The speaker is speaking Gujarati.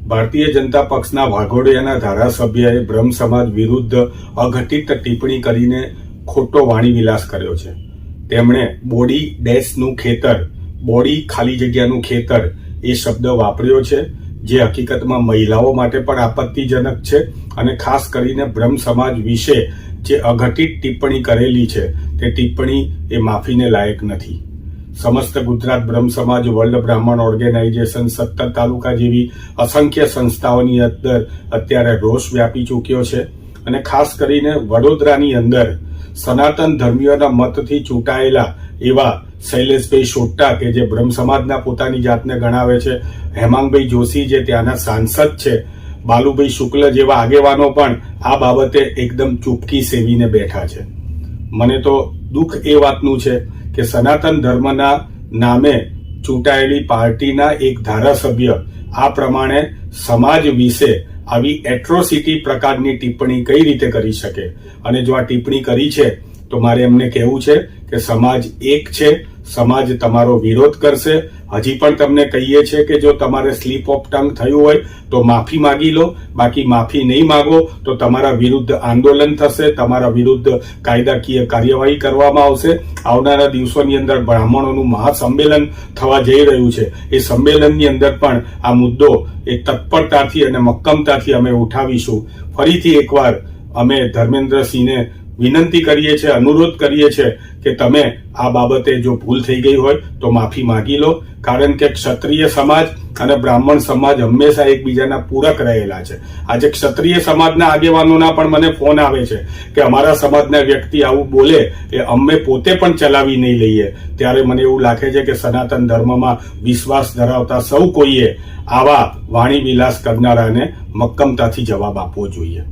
ભારતીય જનતા પક્ષના વાઘોડિયાના ધારાસભ્યએ બ્રહ્મ સમાજ વિરુદ્ધ અઘટિત ટિપ્પણી કરીને ખોટો વાણીવિલાસ કર્યો છે। તેમણે બોડી ડેશનું ખેતર, બોડી ખાલી જગ્યાનું ખેતર એ શબ્દ વાપર્યો છે, જે હકીકતમાં મહિલાઓ માટે પણ આપત્તિજનક છે અને ખાસ કરીને બ્રહ્મ સમાજ વિશે જે અઘટિત ટિપ્પણી કરેલી છે તે ટિપ્પણી એ માફીને લાયક નથી। સમસ્ત ગુજરાત બ્રહ્મ સમાજ, વર્લ્ડ બ્રાહ્મણ ઓર્ગેનાઇઝેશન, 17 તાલુકા જેવી અસંખ્ય સંસ્થાઓની અંદર અત્યારે રોષ વ્યાપી ચૂક્યો છે અને ખાસ કરીને વડોદરાની અંદર સનાતન ધર્મીઓના મતથી ચૂંટાયેલા એવા શૈલેષભાઈ સોટ્ટા કે જે બ્રહ્મ સમાજના પોતાની જાતને ગણાવે છે, હેમાંગભાઈ જોશી જે ત્યાંના સાંસદ છે, બાલુભાઈ શુક્લ જેવા આગેવાનો પણ આ બાબતે એકદમ ચૂપકી સેવીને બેઠા છે। મને તો દુઃખ એ વાતનું છે કે સનાતન ધર્મના નામે ચૂંટાયેલી પાર્ટીના એક ધારાસભ્ય આ પ્રમાણે સમાજ વિશે આવી એટ્રોસિટી પ્રકારની ટિપ્પણી કઈ રીતે કરી શકે, અને જો આ ટિપ્પણી કરી છે તો મારે એમને કહેવું છે કે સમાજ એક છે, સમાજ તમારો વિરોધ કરશે। હજી પણ તમને કહીએ છીએ કે જો તમારે સ્લીપ ઓફ ટંગ થયું હોય તો માફી માગી લો, બાકી માફી નહીં માગો તો તમારા વિરુદ્ધ આંદોલન થશે, તમારા વિરુદ્ધ કાયદાકીય કાર્યવાહી કરવામાં આવશે। આવનારા દિવસોની અંદર બ્રાહ્મણોનું મહાસંમેલન થવા જઈ રહ્યું છે, એ સંમેલનની અંદર પણ આ મુદ્દો એ તત્પરતાથી અને મક્કમતાથી અમે ઉઠાવીશું। ફરીથી એકવાર અમે ધર્મેન્દ્રસિંહને વિનંતી કરીએ છીએ, અનુરોધ કરીએ છીએ કે તમે આ બાબતે જો ભૂલ થઈ ગઈ હોય તો માફી માગી લો, કારણ કે ક્ષત્રિય સમાજ અને બ્રાહ્મણ સમાજ હંમેશા એકબીજાના પૂરક રહેલા છે। આજે ક્ષત્રિય સમાજના આગેવાનોના પણ મને ફોન આવે છે કે અમારા સમાજના વ્યક્તિ આવું બોલે એ અમે પોતે પણ ચલાવી નહીં લઈએ, ત્યારે મને એવું લાગે છે કે સનાતન ધર્મમાં વિશ્વાસ ધરાવતા સૌ કોઈએ આવા વાણી વિલાસ કરનારાને મક્કમતાથી જવાબ આપવો જોઈએ।